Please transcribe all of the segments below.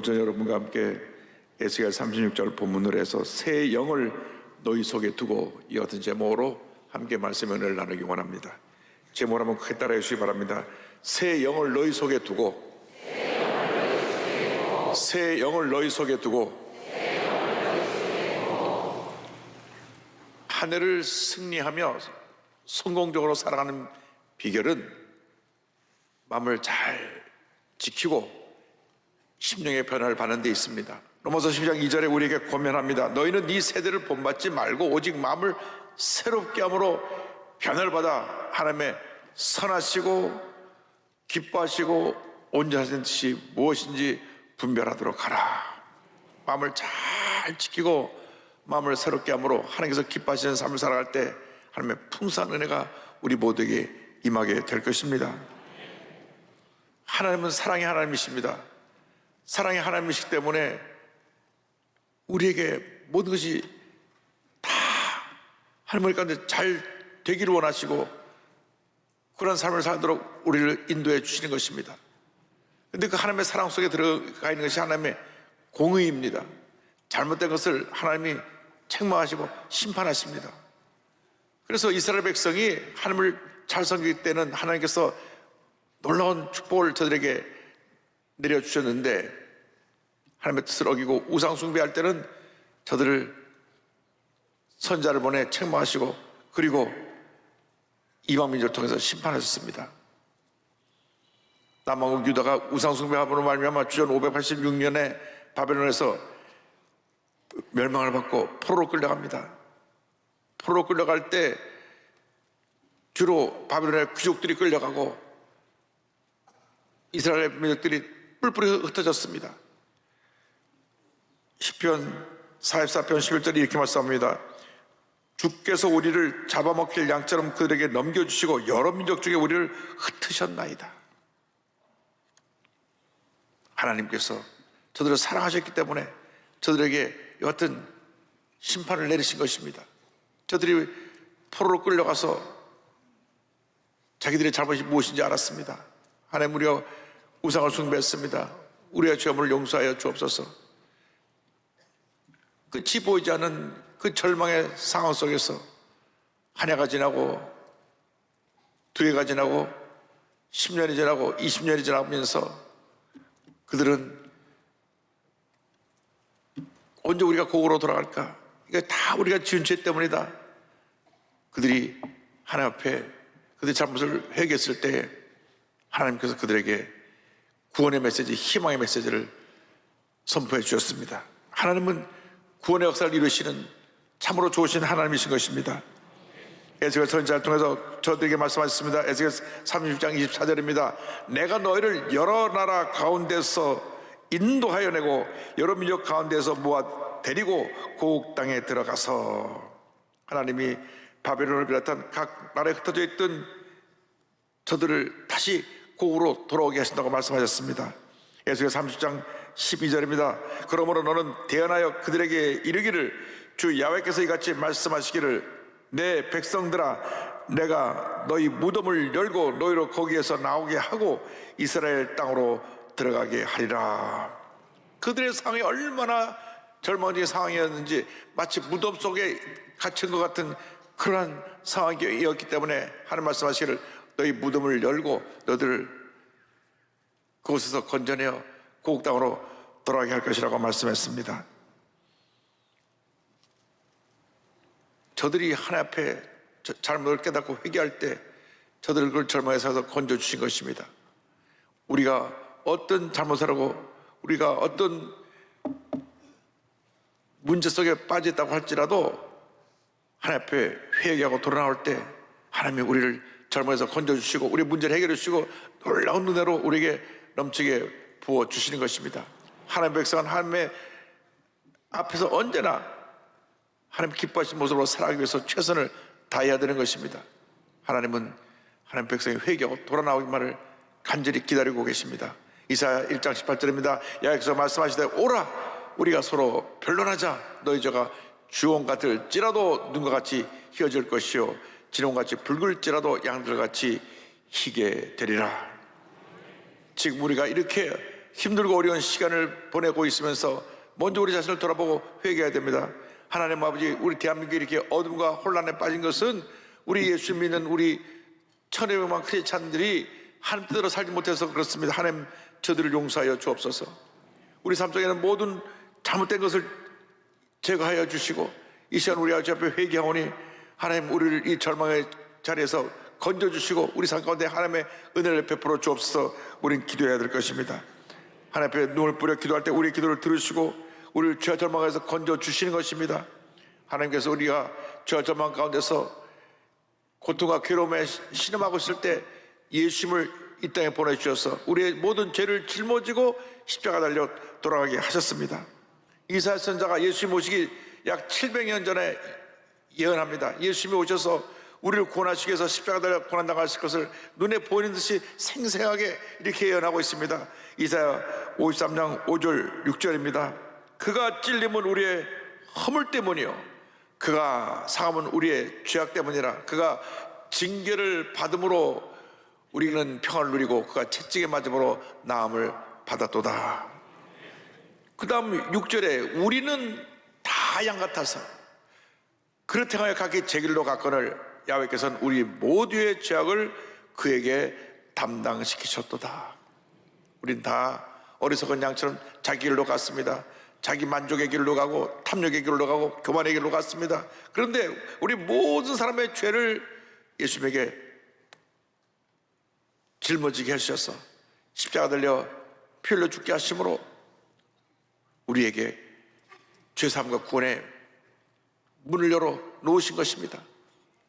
오늘 저녁 여러분과 함께 에스겔 36절 본문으로 해서 새 영을 너희 속에 두고 이 같은 제목으로 함께 말씀의 은혜를 나누기 원합니다. 제목을 한번 크게 따라해 주시기 바랍니다. 새 영을 너희 속에 두고, 새 영을 너희 속에 두고, 한 해를 승리하며 성공적으로 살아가는 비결은 마음을 잘 지키고 심령의 변화를 받는 데 있습니다. 로마서 12장 2절에 우리에게 권면합니다. 너희는 네 세대를 본받지 말고 오직 마음을 새롭게 함으로 변화를 받아 하나님의 선하시고 기뻐하시고 온전하신 뜻이 무엇인지 분별하도록 하라. 마음을 잘 지키고 마음을 새롭게 함으로 하나님께서 기뻐하시는 삶을 살아갈 때 하나님의 풍성한 은혜가 우리 모두에게 임하게 될 것입니다. 하나님은 사랑의 하나님이십니다. 사랑의 하나님이시기 때문에 우리에게 모든 것이 다 하나님 가운데 잘 되기를 원하시고 그런 삶을 살도록 우리를 인도해 주시는 것입니다. 그런데 그 하나님의 사랑 속에 들어가 있는 것이 하나님의 공의입니다. 잘못된 것을 하나님이 책망하시고 심판하십니다. 그래서 이스라엘 백성이 하나님을 잘 섬길 때는 하나님께서 놀라운 축복을 저들에게 내려주셨는데 하나님의 뜻을 어기고 우상 숭배할 때는 저들을 선자를 보내 책망하시고 그리고 이방 민족을 통해서 심판하셨습니다. 남왕국 유다가 우상 숭배함으로 말미암아 주전 586년에 바벨론에서 멸망을 받고 포로로 끌려갑니다. 포로로 끌려갈 때 주로 바벨론의 귀족들이 끌려가고 이스라엘 민족들이 뿔뿔이 흩어졌습니다. 시편 44편 11절이 이렇게 말씀합니다. 주께서 우리를 잡아먹힐 양처럼 그들에게 넘겨주시고 여러 민족 중에 우리를 흩으셨나이다. 하나님께서 저들을 사랑하셨기 때문에 저들에게 여하튼 심판을 내리신 것입니다. 저들이 포로로 끌려가서 자기들의 잘못이 무엇인지 알았습니다. 하나님 우리가 우상을 숭배했습니다. 우리의 죄를 용서하여 주옵소서. 끝이 보이지 않는 그 절망의 상황 속에서 한 해가 지나고 두 해가 지나고 10년이 지나고 20년이 지나면서 그들은 언제 우리가 고국으로 돌아갈까? 이게 다 우리가 지은 죄 때문이다. 그들이 하나님 앞에 그들의 잘못을 회개했을 때 하나님께서 그들에게 구원의 메시지, 희망의 메시지를 선포해 주셨습니다. 하나님은 구원의 역사를 이루시는 참으로 좋으신 하나님이신 것입니다. 에스겔 선지자를 통해서 저들에게 말씀하셨습니다. 에스겔 36장 24절입니다. 내가 너희를 여러 나라 가운데서 인도하여 내고 여러 민족 가운데서 모아 데리고 고국 땅에 들어가서 하나님이 바벨론을 비롯한 각 나라에 흩어져 있던 저들을 다시 고국으로 돌아오게 하신다고 말씀하셨습니다. 에스겔 30장 12절입니다. 그러므로 너는 대언하여 그들에게 이르기를 주 야훼께서 이같이 말씀하시기를 내 백성들아 내가 너희 무덤을 열고 너희로 거기에서 나오게 하고 이스라엘 땅으로 들어가게 하리라. 그들의 상황이 얼마나 절망적인 상황이었는지 마치 무덤 속에 갇힌 것 같은 그러한 상황이었기 때문에 하나님 말씀하시기를 너희 무덤을 열고 너희들을 그곳에서 건져내어 고국 땅으로 돌아가게 할 것이라고 말씀했습니다. 저들이 하나님 앞에 잘못을 깨닫고 회개할 때 저들을 그걸 절망에서 건져주신 것입니다. 우리가 어떤 잘못을 하고 우리가 어떤 문제 속에 빠졌다고 할지라도 하나님 앞에 회개하고 돌아나올 때 하나님이 우리를 절망에서 건져주시고 우리의 문제를 해결해 주시고 놀라운 은혜로 우리에게 넘치게 부어주시는 것입니다. 하나님의 백성은 하나님의 앞에서 언제나 하나님 기뻐하시는 모습으로 살아가기 위해서 최선을 다해야 되는 것입니다. 하나님은 하나님 백성이 회개하고 돌아나오기만을 간절히 기다리고 계십니다. 이사야 1장 18절입니다. 야훼께서 말씀하시되 오라 우리가 서로 변론하자. 너희 죄가 주홍 같을지라도 눈과 같이 희어질 것이요 진홍같이 붉을지라도 양들같이 희게 되리라. 지금 우리가 이렇게 힘들고 어려운 시간을 보내고 있으면서 먼저 우리 자신을 돌아보고 회개해야 됩니다. 하나님 아버지, 우리 대한민국이 이렇게 어둠과 혼란에 빠진 것은 우리 예수 믿는 우리 천여 명만 크리스찬들이 하나님 뜻대로 살지 못해서 그렇습니다. 하나님, 저들을 용서하여 주옵소서. 우리 삶 속에는 모든 잘못된 것을 제거하여 주시고 이 시간 우리 아버지 앞에 회개하오니 하나님, 우리를 이 절망의 자리에서 건져주시고 우리 삶 가운데 하나님의 은혜를 베풀어 주옵소서. 우리는 기도해야 될 것입니다. 하나님 앞에 눈을 뿌려 기도할 때 우리의 기도를 들으시고 우리를 죄와 절망에서 건져주시는 것입니다. 하나님께서 우리가 죄와 절망 가운데서 고통과 괴로움에 신음하고 있을 때 예수님을 이 땅에 보내주셔서 우리의 모든 죄를 짊어지고 십자가 달려 돌아가게 하셨습니다. 이사야 선지자가 예수님 오시기 약 700년 전에 예언합니다. 예수님이 오셔서 우리를 구원하시기 위해서 십자가 달려 고난당하실 것을 눈에 보이는 듯이 생생하게 이렇게 예언하고 있습니다. 이사야 53장 5절 6절입니다. 그가 찔림은 우리의 허물 때문이요 그가 상함은 우리의 죄악 때문이라. 그가 징계를 받음으로 우리는 평안을 누리고 그가 채찍에 맞음으로 나음을 받았도다. 그 다음 6절에 우리는 다 양 같아서 그릇 행하여 각기 제 길로 갔거늘 야훼께서는 우리 모두의 죄악을 그에게 담당시키셨도다. 우린 다 어리석은 양처럼 자기 길로 갔습니다. 자기 만족의 길로 가고 탐욕의 길로 가고 교만의 길로 갔습니다. 그런데 우리 모든 사람의 죄를 예수님에게 짊어지게 하셔서 십자가 달려 피 흘려 죽게 하심으로 우리에게 죄사함과 구원의 문을 열어 놓으신 것입니다.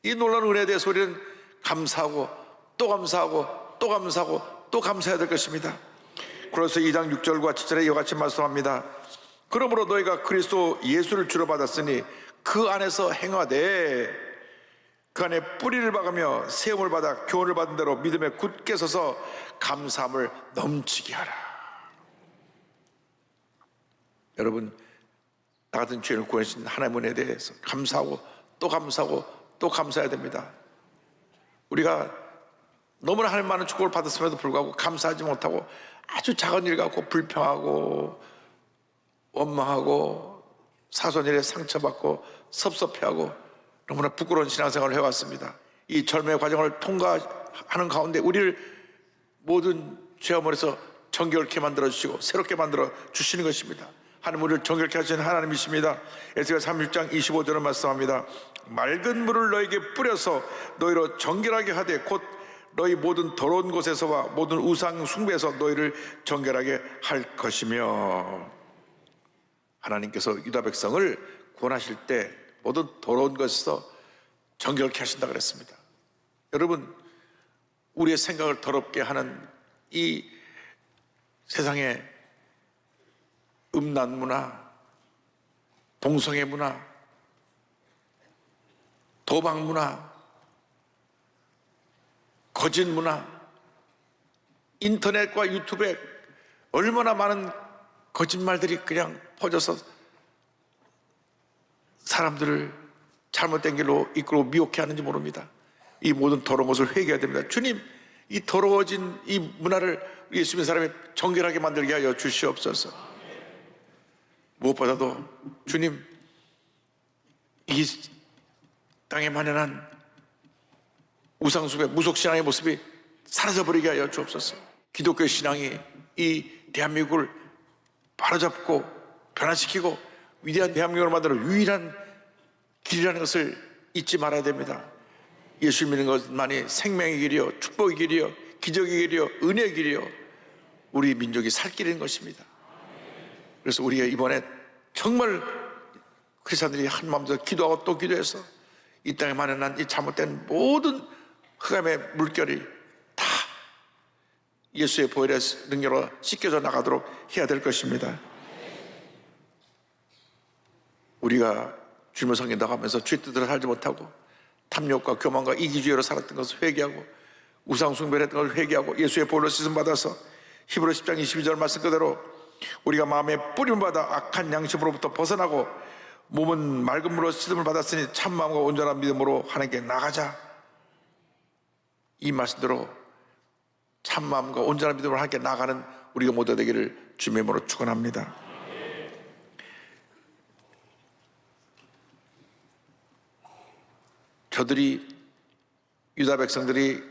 이 놀라운 은혜에 대해서 우리는 감사하고 또 감사하고 또 감사하고 또 감사해야 될 것입니다. 그래서 2장 6절과 7절에 이와 같이 말씀합니다. 그러므로 너희가 그리스도 예수를 주로 받았으니 그 안에서 행하되 그 안에 뿌리를 박으며 세움을 받아 교훈을 받은 대로 믿음에 굳게 서서 감사함을 넘치게 하라. 여러분, 나 같은 죄인을 구원하신 하나님의 은혜에 대해서 감사하고 또 감사하고 또 감사해야 됩니다. 우리가 너무나 하나님 많은 축복을 받았음에도 불구하고 감사하지 못하고 아주 작은 일 갖고 불평하고 원망하고 사소한 일에 상처받고 섭섭해하고 너무나 부끄러운 신앙생활을 해왔습니다. 이 절매의 과정을 통과하는 가운데 우리를 모든 죄어머니에서 정결케 만들어주시고 새롭게 만들어 주시는 것입니다. 하나님, 우리를 정결케 하시는 하나님이십니다. 에스겔 36장 25절을 말씀합니다. 맑은 물을 너에게 뿌려서 너희로 정결하게 하되 곧 너희 모든 더러운 곳에서와 모든 우상 숭배에서 너희를 정결하게 할 것이며. 하나님께서 유다 백성을 구원하실 때 모든 더러운 것에서 정결케 하신다 그랬습니다. 여러분, 우리의 생각을 더럽게 하는 이 세상의 음란 문화, 동성애 문화, 도박 문화, 거짓 문화, 인터넷과 유튜브에 얼마나 많은 거짓말들이 그냥 퍼져서 사람들을 잘못된 길로 이끌고 미혹해 하는지 모릅니다. 이 모든 더러운 것을 회개해야 됩니다. 주님, 이 더러워진 이 문화를 예수 믿는 사람이 정결하게 만들게 하여 주시옵소서. 무엇보다도 주님, 이 땅에 만연한 우상숭배, 무속신앙의 모습이 사라져버리게 하여 주옵소서. 기독교 신앙이 이 대한민국을 바로잡고 변화시키고 위대한 대한민국을 만드는 유일한 길이라는 것을 잊지 말아야 됩니다. 예수 믿는 것만이 생명의 길이요, 축복의 길이요, 기적의 길이요, 은혜의 길이요, 우리 민족이 살 길인 것입니다. 그래서 우리가 이번에 정말 크리스찬들이 한 마음으로 기도하고 또 기도해서 이 땅에 만연한 이 잘못된 모든 흑암의 물결이 다 예수의 보혈의 능력으로 씻겨져 나가도록 해야 될 것입니다. 우리가 주님을 섬긴다고 하면서 죄 뜻대로 살지 못하고 탐욕과 교만과 이기주의로 살았던 것을 회개하고 우상 숭배를 했던 것을 회개하고 예수의 보혈로 씻음 받아서 히브리 10장 22절 말씀 그대로 우리가 마음에 뿌림을 받아 악한 양심으로부터 벗어나고 몸은 맑은 물로 씻음을 받았으니 참 마음과 온전한 믿음으로 하나님께 나가자. 이 말씀대로 참 마음과 온전한 믿음으로 하나님께 나가는 우리가 모두 되기를 주님의 이름으로 축원합니다. 저들이 유다 백성들이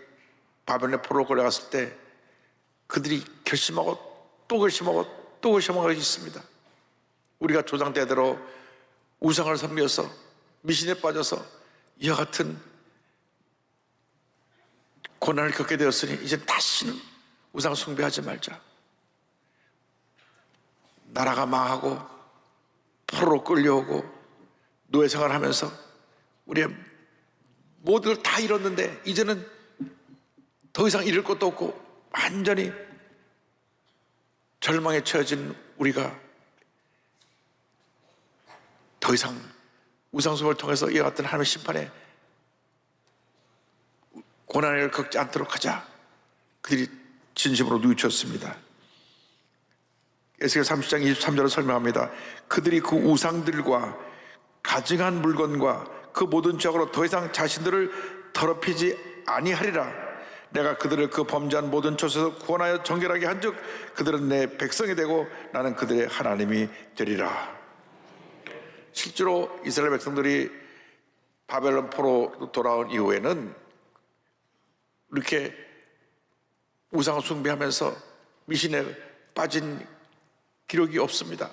바벨론의 포로로 끌려갔을 때 그들이 결심하고 또 결심하고 또 결심한 것이 있습니다. 우리가 조상 때대로 우상을 섬겨서 미신에 빠져서 이와 같은 고난을 겪게 되었으니 이제 다시는 우상 숭배하지 말자. 나라가 망하고 포로로 끌려오고 노예생활을 하면서 우리의 모든 걸 다 잃었는데 이제는 더 이상 잃을 것도 없고 완전히 절망에 처해진 우리가 더 이상 우상숭배를 통해서 이와 같은 하나님의 심판에 고난을 겪지 않도록 하자. 그들이 진심으로 뉘우쳤습니다. 에스겔 30장 23절을 설명합니다. 그들이 그 우상들과 가증한 물건과 그 모든 죄악으로 더 이상 자신들을 더럽히지 아니하리라. 내가 그들을 그 범죄한 모든 처소에서 구원하여 정결하게 한즉 그들은 내 백성이 되고 나는 그들의 하나님이 되리라. 실제로 이스라엘 백성들이 바벨론 포로로 돌아온 이후에는 이렇게 우상 숭배하면서 미신에 빠진 기록이 없습니다.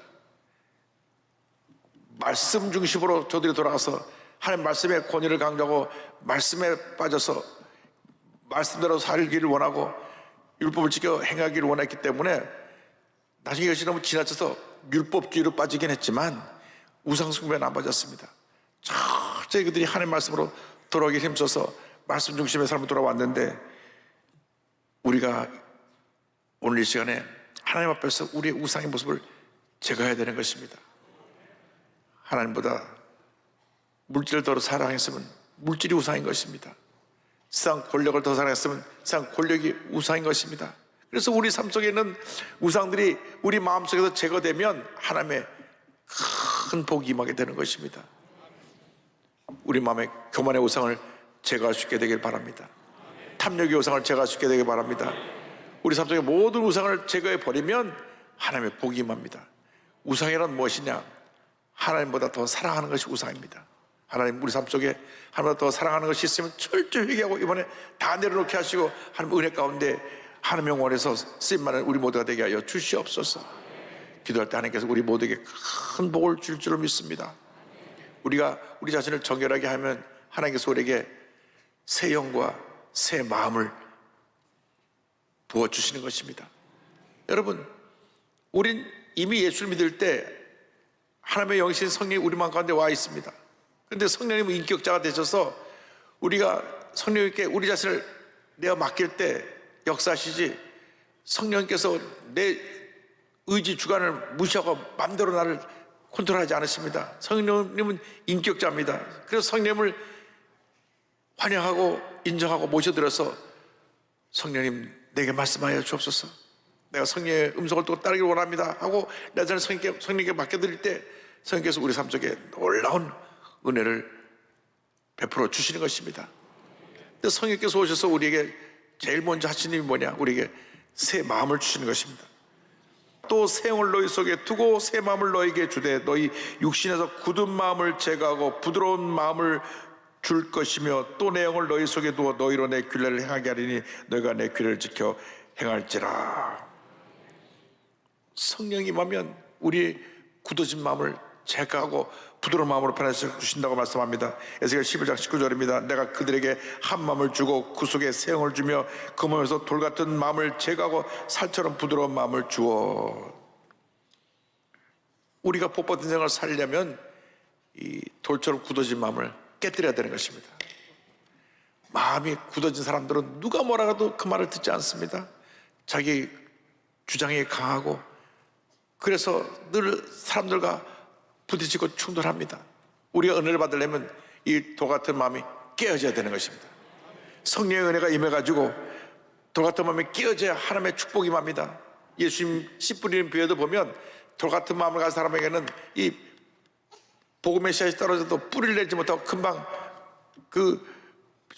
말씀 중심으로 저들이 돌아가서 하나님 말씀의 권위를 강조하고 말씀에 빠져서 말씀대로 살기를 원하고 율법을 지켜 행하기를 원했기 때문에 나중에 이것이 너무 지나쳐서 율법주의로 빠지긴 했지만 우상 숭배는 안 빠졌습니다. 철저히 그들이 하나님 말씀으로 돌아오기 힘써서 말씀 중심의 삶으로 돌아왔는데 우리가 오늘 이 시간에 하나님 앞에서 우리의 우상의 모습을 제거해야 되는 것입니다. 하나님보다 물질을 더 사랑했으면 물질이 우상인 것입니다. 세상 권력을 더 사랑했으면 세상 권력이 우상인 것입니다. 그래서 우리 삶 속에 있는 우상들이 우리 마음속에서 제거되면 하나님의 큰 복이 임하게 되는 것입니다. 우리 마음의 교만의 우상을 제거할 수 있게 되길 바랍니다. 탐욕의 우상을 제거할 수 있게 되길 바랍니다. 우리 삶 속에 모든 우상을 제거해 버리면 하나님의 복이 임합니다. 우상이란 무엇이냐? 하나님보다 더 사랑하는 것이 우상입니다. 하나님 우리 삶 속에 하나님보다 더 사랑하는 것이 있으면 철저히 회개하고 이번에 다 내려놓게 하시고 하나님 은혜 가운데 하나님의 원에서 쓰임받는 우리 모두가 되게 하여 주시옵소서. 기도할 때 하나님께서 우리 모두에게 큰 복을 줄 줄로 믿습니다. 우리가 우리 자신을 정결하게 하면 하나님께서 우리에게 새 영과 새 마음을 부어주시는 것입니다. 여러분, 우린 이미 예수를 믿을 때 하나님의 영이신 성령이 우리 마음 가운데 와 있습니다. 그런데 성령님은 인격자가 되셔서 우리가 성령님께 우리 자신을 내가 맡길 때 역사하시지 성령님께서 내 의지 주관을 무시하고 마음대로 나를 컨트롤하지 않으십니다. 성령님은 인격자입니다. 그래서 성령님을 환영하고 인정하고 모셔드려서 성령님 내게 말씀하여 주옵소서. 내가 성령의 음성을 또 따르기를 원합니다 하고 내 자신을 성령님께 맡겨드릴 때 성령께서 우리 삶 속에 놀라운 은혜를 베풀어 주시는 것입니다. 근데 성령께서 오셔서 우리에게 제일 먼저 하시는 일이 뭐냐? 우리에게 새 마음을 주시는 것입니다. 또 새 영을 너희 속에 두고 새 마음을 너희에게 주되 너희 육신에서 굳은 마음을 제거하고 부드러운 마음을 줄 것이며 또 내 영을 너희 속에 두어 너희로 내 규례를 행하게 하리니 너희가 내 규례를 지켜 행할지라. 성령이 임하면 우리 굳어진 마음을 제거하고 부드러운 마음으로 변화시켜 주신다고 말씀합니다. 에스겔 11장 19절입니다. 내가 그들에게 한 마음을 주고 그 속에 새 영을 주며 그 몸에서 돌 같은 마음을 제거하고 살처럼 부드러운 마음을 주어. 우리가 복 받은 생을 살려면 이 돌처럼 굳어진 마음을 깨뜨려야 되는 것입니다. 마음이 굳어진 사람들은 누가 뭐라 해도 그 말을 듣지 않습니다. 자기 주장이 강하고 그래서 늘 사람들과 부딪히고 충돌합니다. 우리가 은혜를 받으려면 이 돌 같은 마음이 깨어져야 되는 것입니다. 성령의 은혜가 임해가지고 돌 같은 마음이 깨어져야 하나님의 축복이 임합니다. 예수님 씨 뿌리는 비유도 보면 돌 같은 마음을 가진 사람에게는 이 복음의 씨앗이 떨어져도 뿌리를 내지 못하고 금방 그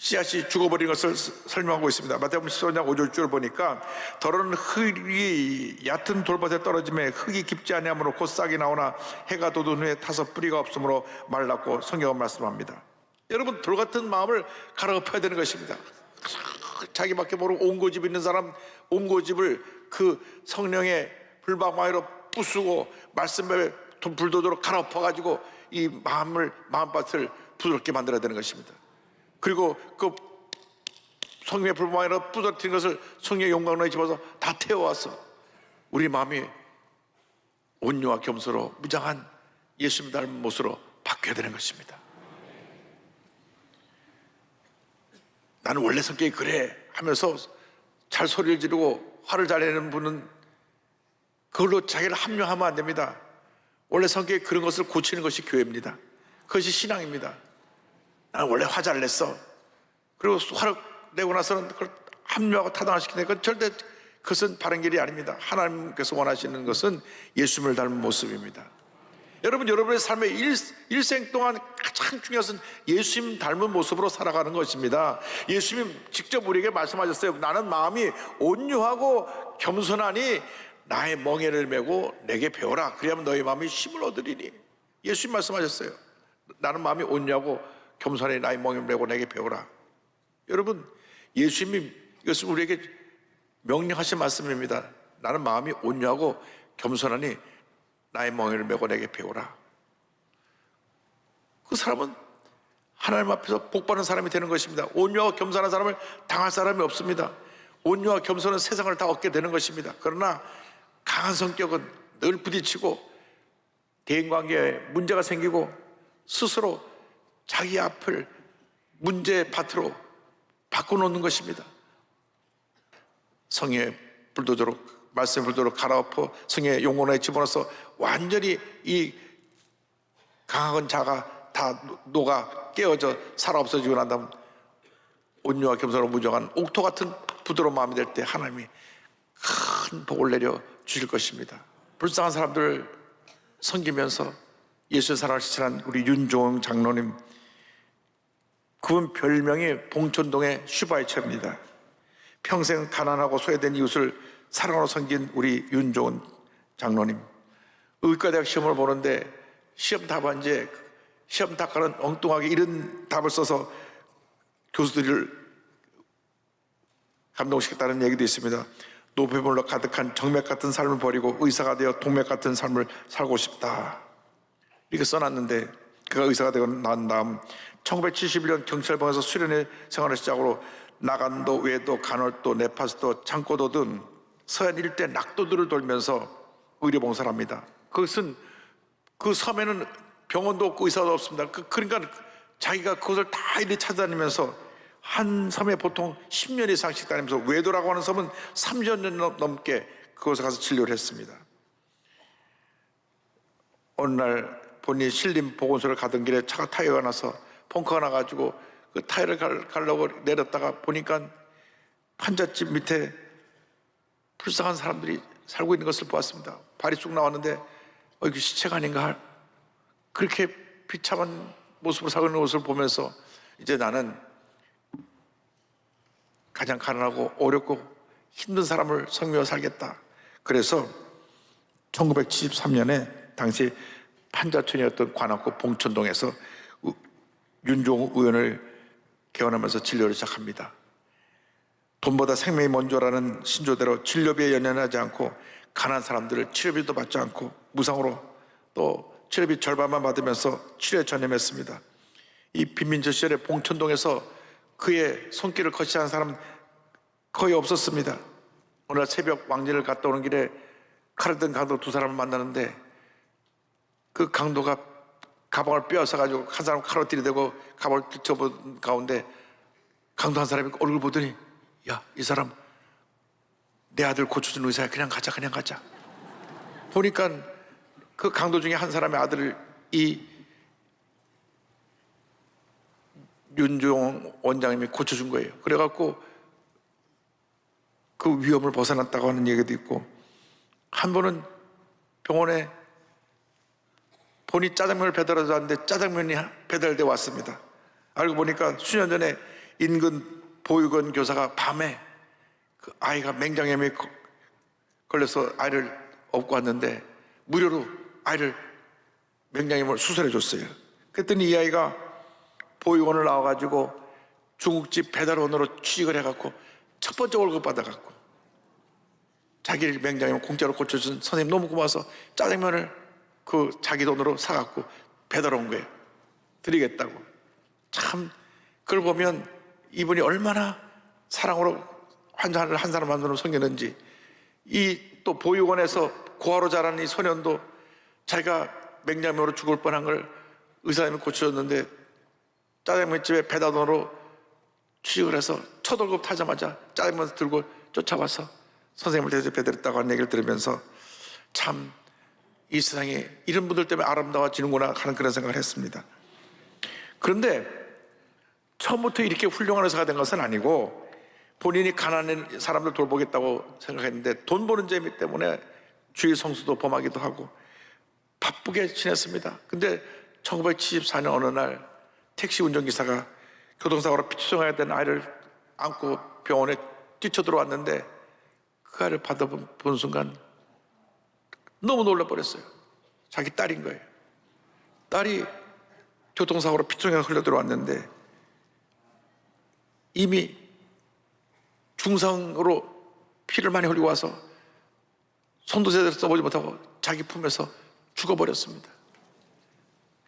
씨앗이 죽어버린 것을 설명하고 있습니다. 마태복음 15장 5절을 보니까 더러운 흙이 얕은 돌밭에 떨어짐에 흙이 깊지 아니하므로 곧 싹이 나오나 해가 돋은 후에 타서 뿌리가 없으므로 말랐고 성경은 말씀합니다. 여러분, 돌 같은 마음을 갈아엎어야 되는 것입니다. 자기밖에 모르고 온 고집 있는 사람, 온 고집을 그 성령의 불방망이로 부수고 말씀에 불도저로 갈아엎어가지고 이 마음밭을 부드럽게 만들어야 되는 것입니다. 그리고 그 성령의 불방망이로 부서뜨린 것을 성령의 용광로에 집어서 다 태워와서 우리 마음이 온유와 겸손으로 무장한 예수님 닮은 모습으로 바뀌어야 되는 것입니다. 나는 원래 성격이 그래 하면서 잘 소리를 지르고 화를 잘 내는 분은 그걸로 자기를 합리화하면 안 됩니다. 원래 성격이 그런 것을 고치는 것이 교회입니다. 그것이 신앙입니다. 나는 원래 화 잘 냈어. 그리고 화를 내고 나서는 그걸 합리화하고 타당화시키는 건 절대 그것은 바른 길이 아닙니다. 하나님께서 원하시는 것은 예수님을 닮은 모습입니다. 여러분, 여러분의 삶의 일생 동안 가장 중요한 것은 예수님 닮은 모습으로 살아가는 것입니다. 예수님 직접 우리에게 말씀하셨어요. 나는 마음이 온유하고 겸손하니 나의 멍에를 메고 내게 배워라. 그리하면 너희 마음이 힘을 얻으리니. 예수님 말씀하셨어요. 나는 마음이 온유하고 겸손하니 나의 멍에를 메고 내게 배워라. 여러분, 예수님이 이것은 우리에게 명령하신 말씀입니다. 나는 마음이 온유하고 겸손하니 나의 멍에를 메고 내게 배우라. 그 사람은 하나님 앞에서 복받는 사람이 되는 것입니다. 온유하고 겸손한 사람을 당할 사람이 없습니다. 온유와 겸손은 세상을 다 얻게 되는 것입니다. 그러나 강한 성격은 늘 부딪히고 대인관계에 문제가 생기고 스스로 자기 앞을 문제의 밭으로 바꿔놓는 것입니다. 성의 불도저로 말씀의 불도로 갈아엎어 성의 용원에 집어넣어서 완전히 이 강한 자가 다 녹아 깨어져 살아 없어지고 난 다음 온유와 겸손으로 무정한 옥토 같은 부드러운 마음이 될 때 하나님이 큰 복을 내려 주실 것입니다. 불쌍한 사람들을 섬기면서 예수의 사랑을 실천한 우리 윤종영 장로님, 그분 별명이 봉천동의 슈바이처입니다. 평생 가난하고 소외된 이웃을 사랑으로 섬긴 우리 윤종은 장로님, 의과대학 시험을 보는데 시험 답안지에 시험 답가는 엉뚱하게 이런 답을 써서 교수들을 감동시켰다는 얘기도 있습니다. 노폐물로 가득한 정맥 같은 삶을 버리고 의사가 되어 동맥 같은 삶을 살고 싶다, 이렇게 써놨는데, 그가 의사가 되고 난 다음 1971년 경찰병에서 수련회 생활을 시작으로 나간도, 외도, 간월도, 네파스도, 창고도 등 서해안 일대 낙도들을 돌면서 의료봉사를 합니다. 그것은 그 섬에는 병원도 없고 의사도 없습니다. 그러니까 자기가 그것을 다 이리 찾아다니면서 한 섬에 보통 10년 이상씩 다니면서, 외도라고 하는 섬은 30년 넘게 그곳에 가서 진료를 했습니다. 어느 날 본인이 신림 보건소를 가던 길에 차가 타이어가 나서 펑크가 나가지고 그 타이어를 가려고 내렸다가 보니까 판잣집 밑에 불쌍한 사람들이 살고 있는 것을 보았습니다. 발이 쑥 나왔는데 이게 시체가 아닌가, 그렇게 비참한 모습으로 살고 있는 것을 보면서 이제 나는 가장 가난하고 어렵고 힘든 사람을 섬기며 살겠다. 그래서 1973년에 당시 판자촌이었던 관악구 봉천동에서 윤종우 의원을 개원하면서 진료를 시작합니다. 돈보다 생명이 먼저라는 신조대로 진료비에 연연하지 않고 가난한 사람들을 치료비도 받지 않고 무상으로 또 치료비 절반만 받으면서 치료에 전념했습니다. 이 빈민저 시절에 봉천동에서 그의 손길을 거치한 사람은 거의 없었습니다. 오늘 새벽 왕래를 갔다 오는 길에 칼을 든 강도 두 사람을 만나는데, 그 강도가 가방을 빼앗아가지고 한 사람 칼로 들이대고 가방을 접은 가운데 강도 한 사람이 얼굴 보더니, 야, 이 사람 내 아들 고쳐준 의사야, 그냥 가자, 그냥 가자. 보니까 그 강도 중에 한 사람의 아들을 이 윤종 원장님이 고쳐준 거예요. 그래갖고 그 위험을 벗어났다고 하는 얘기도 있고, 한 번은 병원에 본인이 짜장면을 배달하자 하는데 짜장면이 배달돼 왔습니다. 알고 보니까 수년 전에 인근 보육원 교사가 밤에 그 아이가 맹장염에 걸려서 아이를 업고 왔는데 무료로 아이를 맹장염을 수술해 줬어요. 그랬더니 이 아이가 보육원을 나와가지고 중국집 배달원으로 취직을 해갖고 첫 번째 월급 받아갖고 자기 맹장염을 공짜로 고쳐준 선생님 너무 고마워서 짜장면을 그 자기 돈으로 사갖고 배달 온 거예요. 드리겠다고. 참 그걸 보면 이분이 얼마나 사랑으로 환자를 한 사람 한 사람 섬기는지. 이 또 보육원에서 고아로 자란 이 소년도 자기가 맹장염으로 죽을 뻔한 걸 의사님이 고쳐줬는데 짜장면집에 배달원으로 취직을 해서 첫 월급 타자마자 짜장면 들고 쫓아와서 선생님을 대접해드렸다고 하는 얘기를 들으면서 참 이 세상에 이런 분들 때문에 아름다워지는구나 하는 그런 생각을 했습니다. 그런데 처음부터 이렇게 훌륭한 의사가 된 것은 아니고 본인이 가난한 사람들 돌보겠다고 생각했는데 돈 버는 재미 때문에 주일 성수도 범하기도 하고 바쁘게 지냈습니다. 근데 1974년 어느 날 택시 운전기사가 교통사고로 피투성해야 되는 아이를 안고 병원에 뛰쳐들어왔는데 그 아이를 받아본 순간 너무 놀라버렸어요. 자기 딸인 거예요. 딸이 교통사고로 피투성해서 흘러들어왔는데 이미 중상으로 피를 많이 흘리고 와서 손도 제대로 써보지 못하고 자기 품에서 죽어버렸습니다.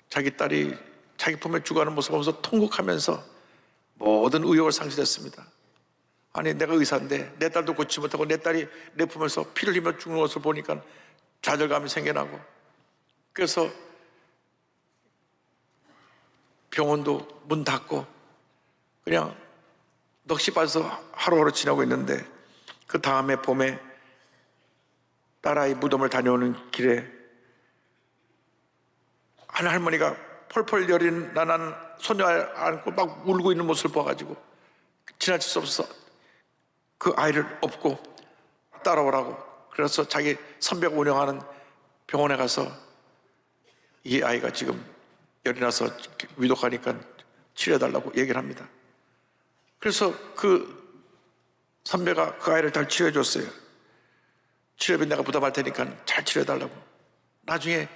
자기 딸이 자기 품에 죽어가는 모습을 보면서 통곡하면서 모든 의욕을 상실했습니다. 아니 내가 의사인데 내 딸도 고치지 못하고 내 딸이 내 품에서 피를 흘리며 죽는 것을 보니까 좌절감이 생겨나고 그래서 병원도 문 닫고 그냥 넋이 빠져서 하루하루 지나고 있는데 그 다음에 봄에 딸아이 무덤을 다녀오는 길에 한 할머니가 펄펄 열이 나는 소녀 안고 막 울고 있는 모습을 봐가지고 지나칠 수 없어서 그 아이를 업고 따라오라고 그래서 자기 선배가 운영하는 병원에 가서 이 아이가 지금 열이 나서 위독하니까 치료해달라고 얘기를 합니다. 그래서 그 선배가 그 아이를 잘 치료해 줬어요. 치료비 내가 부담할 테니까 잘 치료해달라고. 나중에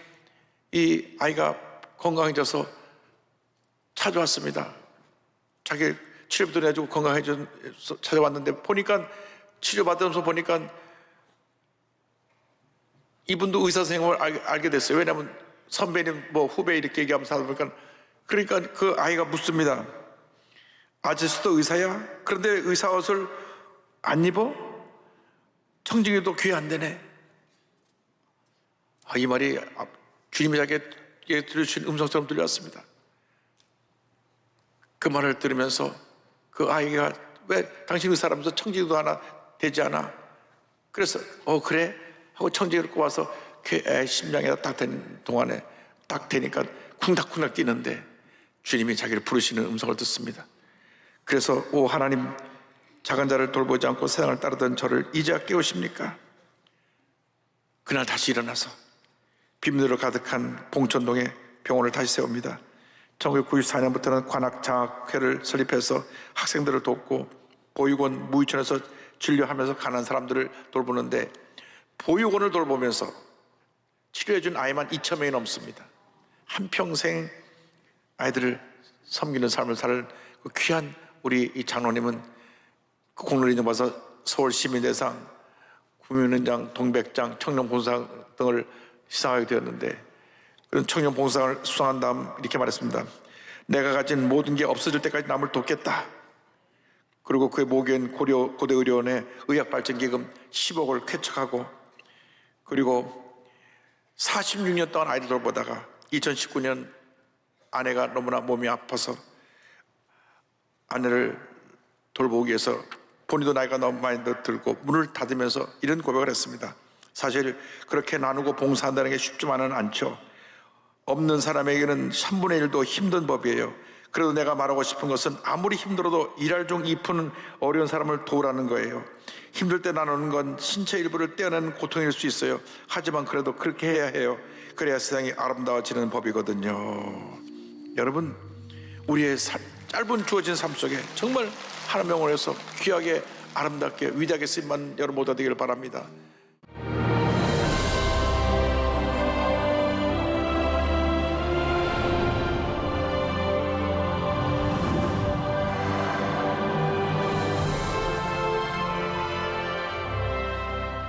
이 아이가 건강해져서 찾아왔습니다. 자기 치료비도 내주고 건강해져서 찾아왔는데 보니까 치료받으면서 보니까 이분도 의사 선생님을 알게 됐어요. 왜냐하면 선배님 뭐 후배 이렇게 얘기하면서 하다 보니까 그러니까 그 아이가 묻습니다. 아저씨도 의사야? 그런데 의사 옷을 안 입어? 청진기도 귀에 안 되네. 이 말이 주님이 자기에게 들려주신 음성처럼 들려왔습니다. 그 말을 들으면서 그 아이가 왜 당신 의사라면서 청진기도 하나 되지 않아? 그래서 그래? 하고 청진기를 꼽아서 그 애 심장에다 딱 된 동안에 딱 되니까 쿵닥쿵닥 뛰는데 주님이 자기를 부르시는 음성을 듣습니다. 그래서 오 하나님 작은 자를 돌보지 않고 세상을 따르던 저를 이제야 깨우십니까? 그날 다시 일어나서 비밀로 가득한 봉천동에 병원을 다시 세웁니다. 1994년부터는 관악장학회를 설립해서 학생들을 돕고 보육원 무의촌에서 진료하면서 가난한 사람들을 돌보는데 보육원을 돌보면서 치료해준 아이만 2,000명이 넘습니다. 한평생 아이들을 섬기는 삶을 사는 그 귀한 우리 이 장로님은 그 공로를 인정받아서 서울시민대상, 국민은장, 동백장, 청년봉사상 등을 시상하게 되었는데 그런 청년봉사상을 수상한 다음 이렇게 말했습니다. 내가 가진 모든 게 없어질 때까지 남을 돕겠다. 그리고 그의 모교인 고대의료원에 의학발전기금 10억을 쾌척하고 그리고 46년 동안 아이를 돌보다가 2019년 아내가 너무나 몸이 아파서 아내를 돌보기 위해서 본인도 나이가 너무 많이 들고 문을 닫으면서 이런 고백을 했습니다. 사실 그렇게 나누고 봉사한다는 게 쉽지만은 않죠. 없는 사람에게는 3분의 1도 힘든 법이에요. 그래도 내가 말하고 싶은 것은 아무리 힘들어도 일할 중 잎은 어려운 사람을 도우라는 거예요. 힘들 때 나누는 건 신체 일부를 떼어내는 고통일 수 있어요. 하지만 그래도 그렇게 해야 해요. 그래야 세상이 아름다워지는 법이거든요. 여러분, 우리의 짧은 주어진 삶 속에 정말 하나님 영혼에서 귀하게 아름답게 위대하게 쓰임받는 여러분 모두가 되기를 바랍니다.